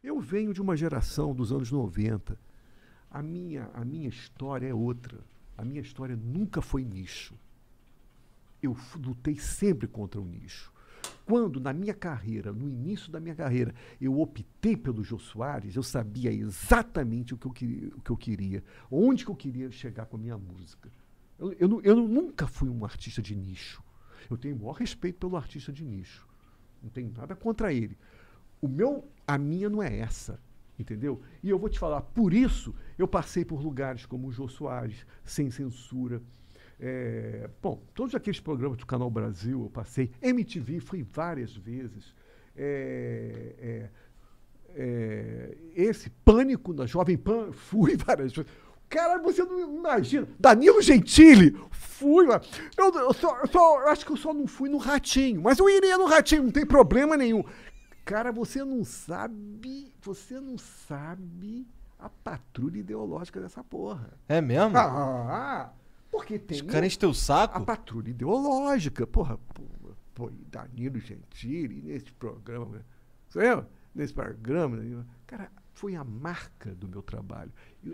Eu venho de uma geração dos anos 90. A minha história é outra. A minha história nunca foi nicho. Eu lutei sempre contra o nicho. Quando, na minha carreira, no início da minha carreira, eu optei pelo Jô Soares, eu sabia exatamente o que eu queria, onde que eu queria chegar com a minha música. Eu nunca fui um artista de nicho. Eu tenho o maior respeito pelo artista de nicho. Não tenho nada contra ele. A minha não é essa, entendeu? E eu vou te falar, por isso eu passei por lugares como o Jô Soares, Sem Censura. Todos aqueles programas do Canal Brasil eu passei. MTV, fui várias vezes. Esse Pânico da Jovem Pan, fui várias vezes. Cara, você não imagina. Danilo Gentili, fui lá. Eu acho que eu só não fui no Ratinho, mas eu iria no Ratinho, não tem problema nenhum. Cara, você não sabe a patrulha ideológica dessa porra. É mesmo? Porque tem Os caras enchem o saco? a patrulha ideológica. Porra, Danilo Gentili nesse programa. Nesse programa. Cara, foi a marca do meu trabalho.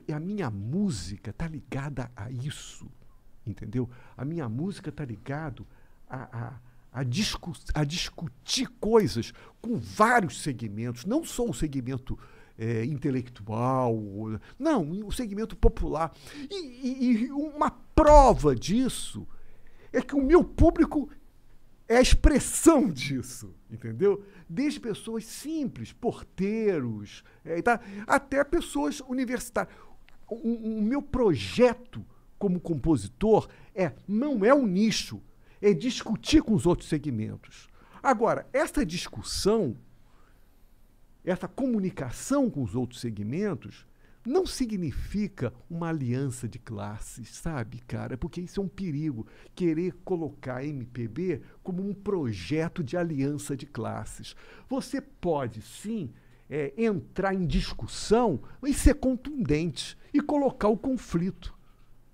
E a minha música tá ligada a isso. Entendeu? A minha música tá ligada a discutir coisas com vários segmentos, não só o segmento intelectual, não, o segmento popular. E uma prova disso é que o meu público é a expressão disso, entendeu? Desde pessoas simples, porteiros, até pessoas universitárias. O meu projeto como compositor não é um nicho, é discutir com os outros segmentos. Agora, essa discussão, essa comunicação com os outros segmentos, não significa uma aliança de classes, sabe, cara? Porque isso é um perigo, querer colocar a MPB como um projeto de aliança de classes. Você pode, sim, entrar em discussão e ser contundente e colocar o conflito.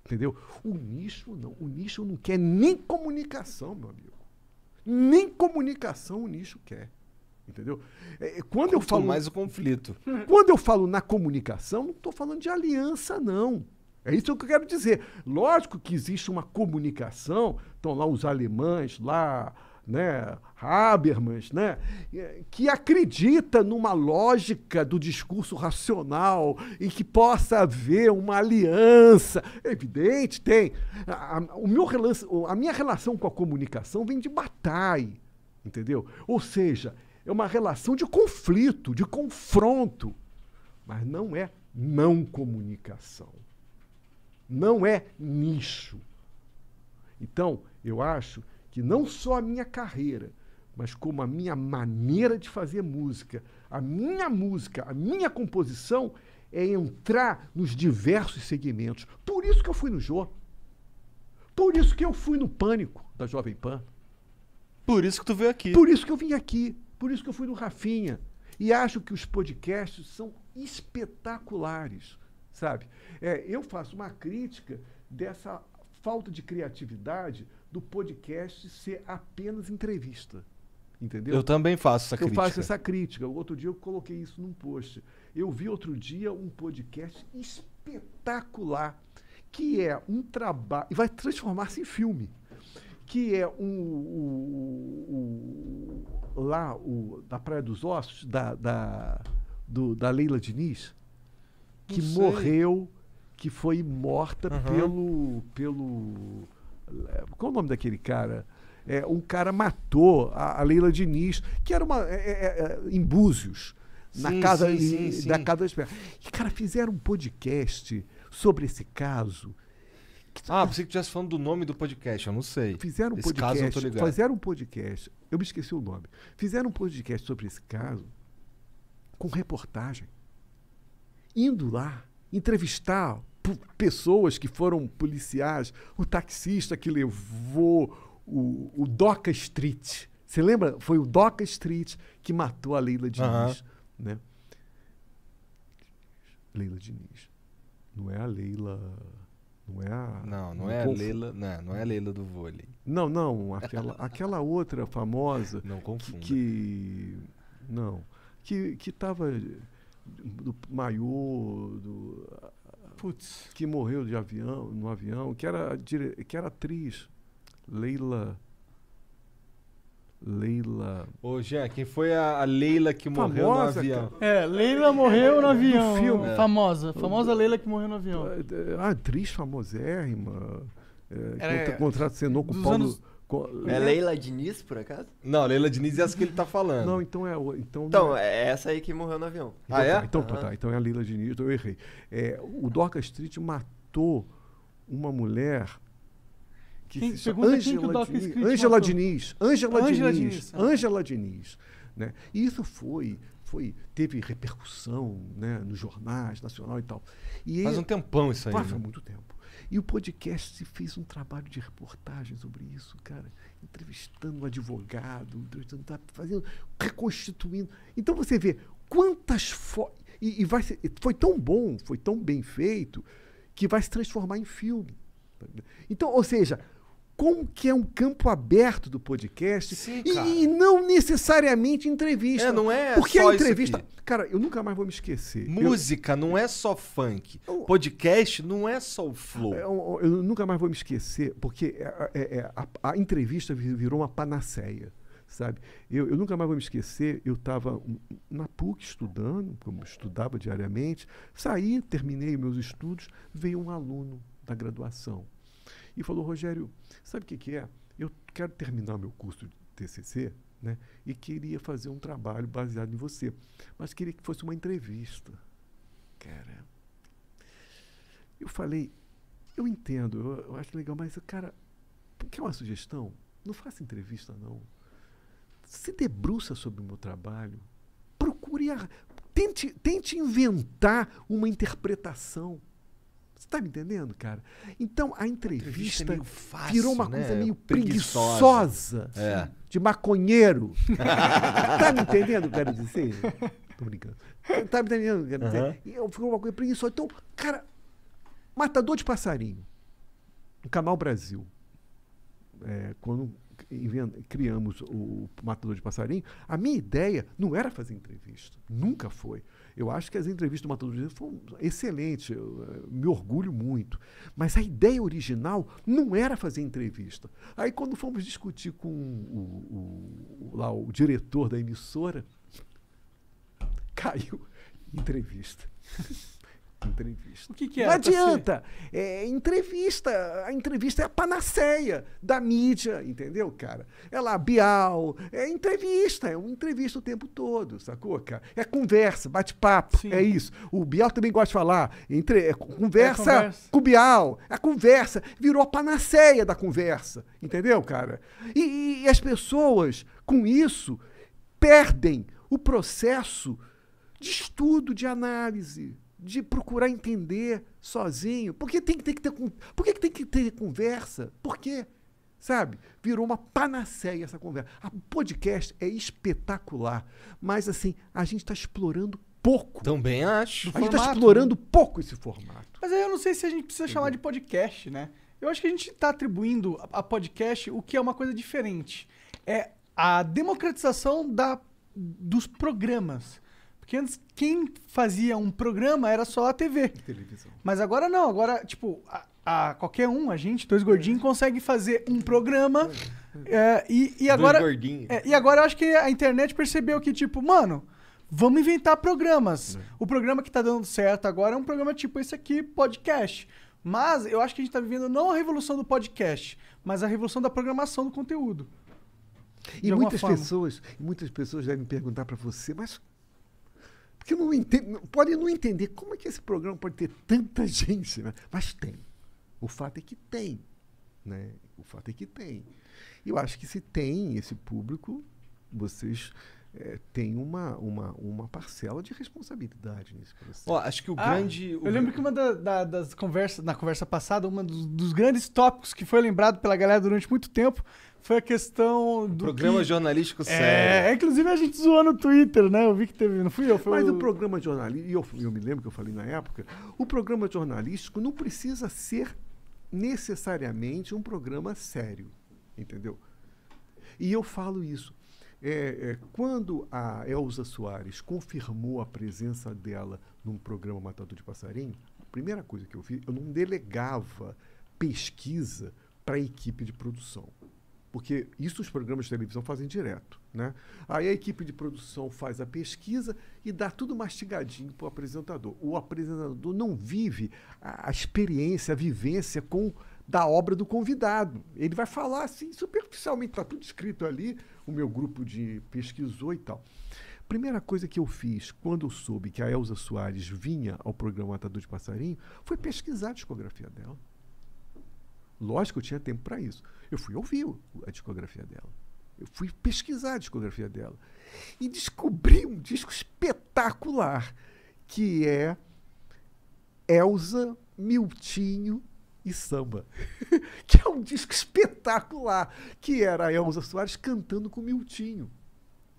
Entendeu? O nicho não quer nem comunicação, meu amigo. Nem comunicação o nicho quer. Entendeu? Quando eu falo mais o conflito. Quando eu falo na comunicação, não estou falando de aliança, não. É isso que eu quero dizer. Lógico que existe uma comunicação, estão lá os alemães, lá, né, Habermas, né, que acredita numa lógica do discurso racional e que possa haver uma aliança. É evidente, tem. A minha relação com a comunicação vem de Bataille, entendeu? Ou seja, é uma relação de conflito, de confronto, mas não é não comunicação. Não é nicho. Então, eu acho que não só a minha carreira, mas como a minha maneira de fazer música, a minha composição é entrar nos diversos segmentos. Por isso que eu fui no Jô. Por isso que eu fui no Pânico da Jovem Pan. Por isso que tu veio aqui. Por isso que eu vim aqui. Por isso que eu fui no Rafinha. E acho que os podcasts são espetaculares, sabe? Eu faço uma crítica dessa falta de criatividade do podcast ser apenas entrevista. Entendeu? Eu também faço essa crítica. Eu faço essa crítica. Outro dia eu coloquei isso num post. Eu vi outro dia um podcast espetacular, que é um trabalho... E vai transformar-se em filme. Que é da Praia dos Ossos, da Leila Diniz, que morreu, que foi morta pelo... Qual é o nome daquele cara? Um cara matou a Leila Diniz, que era em Búzios, na casa da Casa da Espera. E, cara, fizeram um podcast sobre esse caso. Pensei que tu estivesse falando do nome do podcast, eu não sei. Fizeram um esse caso eu tô ligado. Eu me esqueci o nome. Fizeram um podcast sobre esse caso com reportagem. Indo lá, entrevistar pessoas que foram policiais, o taxista que levou o Doca Street. Você lembra? Foi o Doca Street que matou a Leila Diniz. Né? Leila Diniz. Não é a Leila... Não é a... Não é a Leila... Não é a Leila do vôlei. Não. Aquela outra famosa... Não confunda. Que estava... do Maiô, Putz. que morreu de avião, no avião, que era atriz. Leila. Ô, Jean, quem foi a Leila que morreu no Famosa, avião? Leila morreu no avião. filme. Famosa Leila que morreu no avião. A atriz famosérrima. Era- Contracenou com o dos Paulo. anos- É Leila Diniz, por acaso? Não, Leila Diniz é essa que ele tá falando. Não, então é. Então, Então, é essa aí que morreu no avião. Então, Ah, é? Então é a Leila Diniz, então eu errei. O Dorca Street matou uma mulher que Quem- se chama pergunta quem que o Dorca Street Ângela matou. Diniz. Ah. Ângela Diniz. Né? E isso teve repercussão, né, nos jornais, nacional e tal. E Faz um tempão isso aí. Faz né? muito tempo. E o podcast fez um trabalho de reportagem sobre isso, cara. Entrevistando um advogado, reconstituindo. Então você vê quantas fotos. Foi tão bom, foi tão bem feito, que vai se transformar em filme. Então, ou seja, como que é um campo aberto do podcast. Sim, e, cara. e não necessariamente entrevista. Não é Porque só a isso entrevista. aqui. Cara, eu nunca mais vou me esquecer. Música não é só funk. Eu- Podcast não é só o flow. Eu nunca mais vou me esquecer, porque a entrevista virou uma panaceia, sabe? Eu nunca mais vou me esquecer, eu estava na PUC estudando, como eu estudava diariamente, saí, terminei meus estudos, veio um aluno da graduação e falou: Rogério, sabe o que é? Eu quero terminar meu curso de TCC, né? E queria fazer um trabalho baseado em você, mas queria que fosse uma entrevista. Cara, eu falei, eu entendo, eu acho legal, mas, cara, quer uma sugestão? Não faça entrevista, não. Se debruça sobre o meu trabalho. Procure, tente inventar uma interpretação. Você está me entendendo, cara? Então, a entrevista é meio fácil, virou uma né? coisa meio Preguiçosa. preguiçosa, É. de maconheiro. Tá me entendendo o que eu quero dizer? Tô brincando. Tá me entendendo o que eu quero dizer? E ficou uma coisa preguiçosa. Então, cara, Matador de Passarinho, no Canal Brasil, quando criamos o Matador de Passarinho, a minha ideia não era fazer entrevista. Nunca foi. Eu acho que as entrevistas do Matador de Passarinho foram excelentes. Eu me orgulho muito. Mas a ideia original não era fazer entrevista. Aí, quando fomos discutir com o diretor da emissora, caiu entrevista. Entrevista. O que Não era? adianta. A entrevista é a panaceia da mídia, entendeu, cara? É lá, Bial, é uma entrevista o tempo todo, sacou, cara? É conversa, bate-papo, Sim. é isso. O Bial também gosta de falar, conversa conversa. com o Bial, a conversa virou a panaceia da conversa, entendeu, cara? E as pessoas, com isso, perdem o processo de estudo, de análise, de procurar entender sozinho. Por que tem que ter conversa? Por quê? Sabe? Virou uma panaceia essa conversa. A podcast é espetacular, mas assim, a gente está explorando pouco. Também acho. A gente está formato, explorando pouco esse formato. Mas aí eu não sei se a gente precisa chamar de podcast, né? Eu acho que a gente está atribuindo a podcast o que é uma coisa diferente. É a democratização dos programas. Porque antes, quem fazia um programa era só a TV. Televisão. Mas agora não. Agora, tipo, qualquer um, a gente, dois gordinhos, consegue fazer um programa. E agora... Dois gordinhos. E agora eu acho que a internet percebeu que, tipo, mano, vamos inventar programas. O programa que tá dando certo agora é um programa tipo esse aqui, podcast. Mas eu acho que a gente tá vivendo não a revolução do podcast, mas a revolução da programação do conteúdo. E De alguma muitas pessoas devem perguntar para você, mas porque não entende, podem não entender como é que esse programa pode ter tanta gente, né? Mas tem. O fato é que tem, né? O fato é que tem. Eu acho que se tem esse público, vocês têm uma parcela de responsabilidade nesse processo. Ó, acho que o grande... Eu lembro que uma das conversas, na conversa passada, um dos grandes tópicos que foi lembrado pela galera durante muito tempo foi a questão do programa jornalístico sério. Inclusive a gente zoou no Twitter, né? Eu vi que teve, não fui eu, foi Mas o programa jornalístico, eu me lembro que eu falei na época, o programa jornalístico não precisa ser necessariamente um programa sério, entendeu? E eu falo isso. Quando a Elza Soares confirmou a presença dela num programa Matador de Passarinho, a primeira coisa que eu fiz, eu não delegava pesquisa para a equipe de produção. Porque isso os programas de televisão fazem direto, né? Aí a equipe de produção faz a pesquisa e dá tudo mastigadinho para o apresentador. O apresentador não vive a experiência, a vivência da obra do convidado. Ele vai falar assim, superficialmente, está tudo escrito ali, o meu grupo pesquisou e tal. Primeira coisa que eu fiz quando eu soube que a Elza Soares vinha ao programa Matador de Passarinho foi pesquisar a discografia dela. Lógico que eu tinha tempo para isso. Eu fui ouvir a discografia dela. Eu fui pesquisar a discografia dela. E descobri um disco espetacular, que é Elza, Miltinho e Samba. Que é um disco espetacular, que era a Elza Soares cantando com o Miltinho.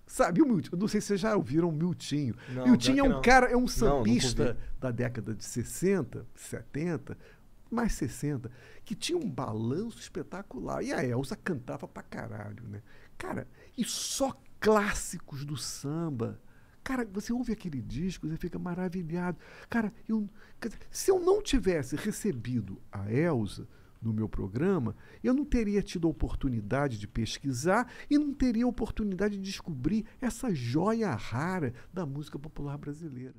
Sabe o Miltinho? Eu não sei se vocês já ouviram o Miltinho. Não, Miltinho é um cara, é um nunca sambista ouvi. da década de 60, 70, mais 60, que tinha um balanço espetacular. E a Elza cantava pra caralho, né? Cara, e só clássicos do samba. Cara, você ouve aquele disco, você fica maravilhado. Cara, se eu não tivesse recebido a Elza no meu programa, eu não teria tido a oportunidade de pesquisar e não teria a oportunidade de descobrir essa joia rara da música popular brasileira.